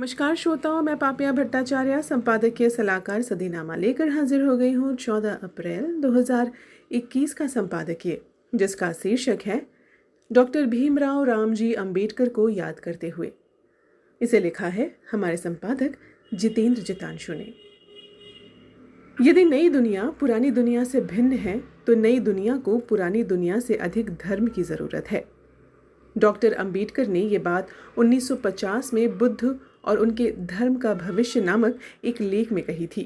नमस्कार श्रोताओं, मैं पापिया भट्टाचार्य संपादकीय सलाहकार सदीनामा लेकर हाजिर हो गई हूँ 14 अप्रैल 2021 का संपादकीय, जिसका शीर्षक है डॉक्टर भीमराव रामजी अंबेडकर को याद करते हुए। इसे लिखा है हमारे संपादक जितेंद्र जितांशु ने। यदि नई दुनिया पुरानी दुनिया से भिन्न है तो नई दुनिया को पुरानी दुनिया से अधिक धर्म की जरूरत है। डॉक्टर अंबेडकर ने ये बात 1950 में बुद्ध और उनके धर्म का भविष्य नामक एक लेख में कही थी।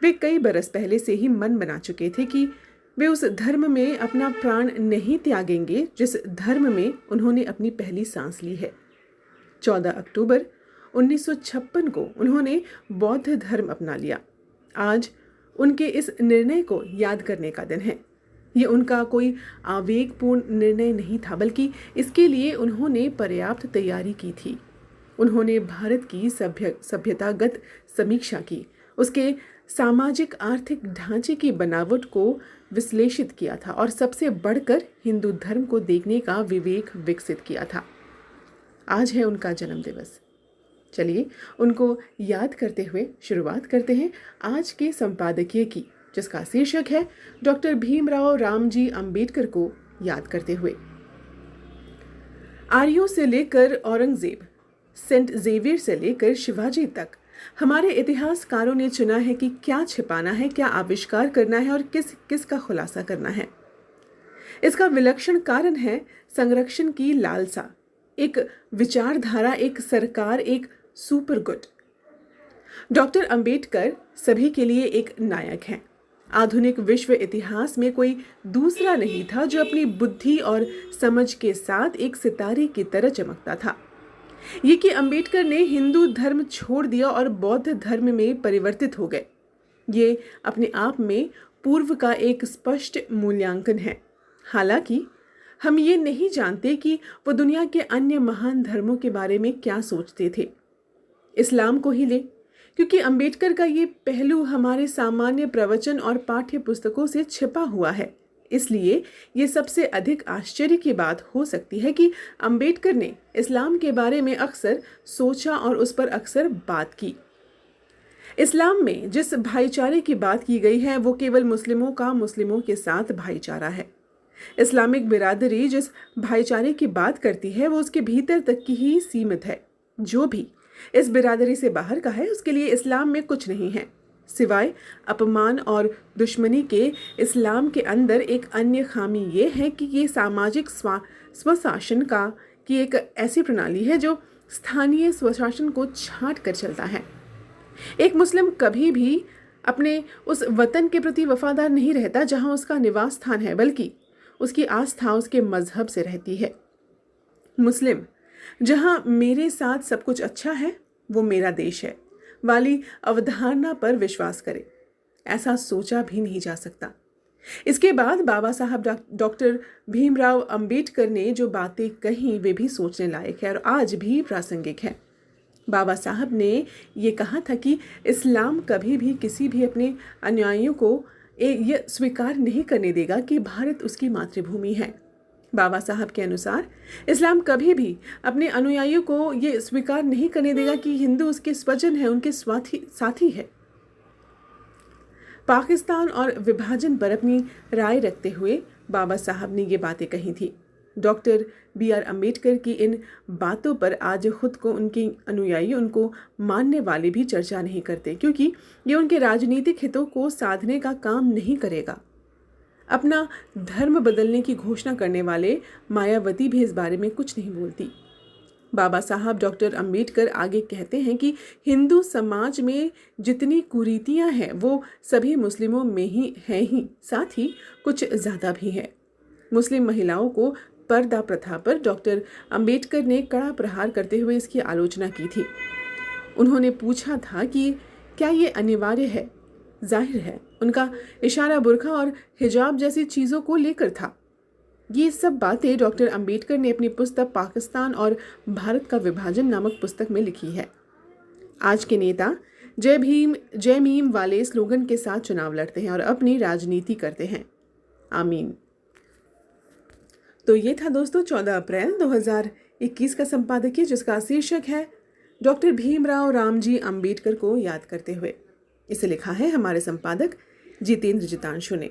वे कई बरस पहले से ही मन बना चुके थे कि वे उस धर्म में अपना प्राण नहीं त्यागेंगे जिस धर्म में उन्होंने अपनी पहली सांस ली है। 14 अक्टूबर 1956 को उन्होंने बौद्ध धर्म अपना लिया। आज उनके इस निर्णय को याद करने का दिन है। ये उनका कोई आवेगपूर्ण निर्णय नहीं था, बल्कि इसके लिए उन्होंने पर्याप्त तैयारी की थी। उन्होंने भारत की सभ्यतागत समीक्षा की, उसके सामाजिक आर्थिक ढांचे की बनावट को विश्लेषित किया था और सबसे बढ़कर हिंदू धर्म को देखने का विवेक विकसित किया था। आज है उनका जन्मदिवस। चलिए उनको याद करते हुए शुरुआत करते हैं आज के संपादकीय की, जिसका शीर्षक है डॉक्टर भीमराव रामजी अंबेडकर को याद करते हुए। आर्यों से लेकर औरंगजेब, सेंट जेवियर से लेकर शिवाजी तक हमारे इतिहासकारों ने चुना है कि क्या छिपाना है, क्या आविष्कार करना है और किस किस का खुलासा करना है। इसका विलक्षण कारण है संरक्षण की लालसा, एक विचारधारा, एक सरकार, एक सुपर गुड। डॉक्टर अंबेडकर सभी के लिए एक नायक हैं। आधुनिक विश्व इतिहास में कोई दूसरा नहीं था जो अपनी बुद्धि और समझ के साथ एक सितारे की तरह चमकता था। ये कि अंबेडकर ने हिंदू धर्म छोड़ दिया और बौद्ध धर्म में परिवर्तित हो गए, ये अपने आप में पूर्व का एक स्पष्ट मूल्यांकन है। हालांकि हम ये नहीं जानते कि वो दुनिया के अन्य महान धर्मों के बारे में क्या सोचते थे। इस्लाम को ही ले, क्योंकि अंबेडकर का ये पहलू हमारे सामान्य प्रवचन और पाठ्य पुस्तकों से छिपा हुआ है। इसलिए ये सबसे अधिक आश्चर्य की बात हो सकती है कि अंबेडकर ने इस्लाम के बारे में अक्सर सोचा और उस पर अक्सर बात की। इस्लाम में जिस भाईचारे की बात की गई है वो केवल मुस्लिमों का मुस्लिमों के साथ भाईचारा है। इस्लामिक बिरादरी जिस भाईचारे की बात करती है वो उसके भीतर तक की ही सीमित है। जो भी इस बिरादरी से बाहर का है उसके लिए इस्लाम में कुछ नहीं है सिवाय अपमान और दुश्मनी के। इस्लाम के अंदर एक अन्य खामी ये है कि ये सामाजिक स्वशासन की एक ऐसी प्रणाली है जो स्थानीय स्वशासन को छांट कर चलता है। एक मुस्लिम कभी भी अपने उस वतन के प्रति वफादार नहीं रहता जहां उसका निवास स्थान है, बल्कि उसकी आस्था उसके मजहब से रहती है। मुस्लिम जहां मेरे साथ सब कुछ अच्छा है वो मेरा देश है वाली अवधारणा पर विश्वास करे, ऐसा सोचा भी नहीं जा सकता। इसके बाद बाबा साहब डॉक्टर भीमराव अंबेडकर ने जो बातें कही वे भी सोचने लायक है और आज भी प्रासंगिक है। बाबा साहब ने ये कहा था कि इस्लाम कभी भी किसी भी अपने अनुयायियों को ये स्वीकार नहीं करने देगा कि भारत उसकी मातृभूमि है। बाबा साहब के अनुसार इस्लाम कभी भी अपने अनुयायियों को ये स्वीकार नहीं करने देगा कि हिंदू उसके स्वजन है, उनके साथी है। पाकिस्तान और विभाजन पर अपनी राय रखते हुए बाबा साहब ने ये बातें कही थी। डॉक्टर BR अम्बेडकर की इन बातों पर आज खुद को उनके अनुयायी, उनको मानने वाले भी चर्चा नहीं करते, क्योंकि ये उनके राजनीतिक हितों को साधने का काम नहीं करेगा। अपना धर्म बदलने की घोषणा करने वाले मायावती भी इस बारे में कुछ नहीं बोलती। बाबा साहब डॉक्टर अंबेडकर आगे कहते हैं कि हिंदू समाज में जितनी कुरीतियां हैं वो सभी मुस्लिमों में ही हैं ही, साथ ही कुछ ज़्यादा भी है। मुस्लिम महिलाओं को पर्दा प्रथा पर डॉक्टर अंबेडकर ने कड़ा प्रहार करते हुए इसकी आलोचना की थी। उन्होंने पूछा था कि क्या ये अनिवार्य है। जाहिर है उनका इशारा बुर्का और हिजाब जैसी चीज़ों को लेकर था। ये सब बातें डॉक्टर अंबेडकर ने अपनी पुस्तक पाकिस्तान और भारत का विभाजन नामक पुस्तक में लिखी है। आज के नेता जय भीम जय मीम वाले स्लोगन के साथ चुनाव लड़ते हैं और अपनी राजनीति करते हैं। आमीन। तो ये था दोस्तों 14 अप्रैल 2021 का संपादकीय, जिसका शीर्षक है डॉक्टर भीमराव रामजी अंबेडकर को याद करते हुए। इसे लिखा है हमारे संपादक जितेंद्र जितांशु ने।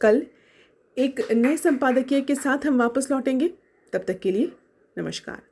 कल एक नए संपादकीय के साथ हम वापस लौटेंगे। तब तक के लिए नमस्कार।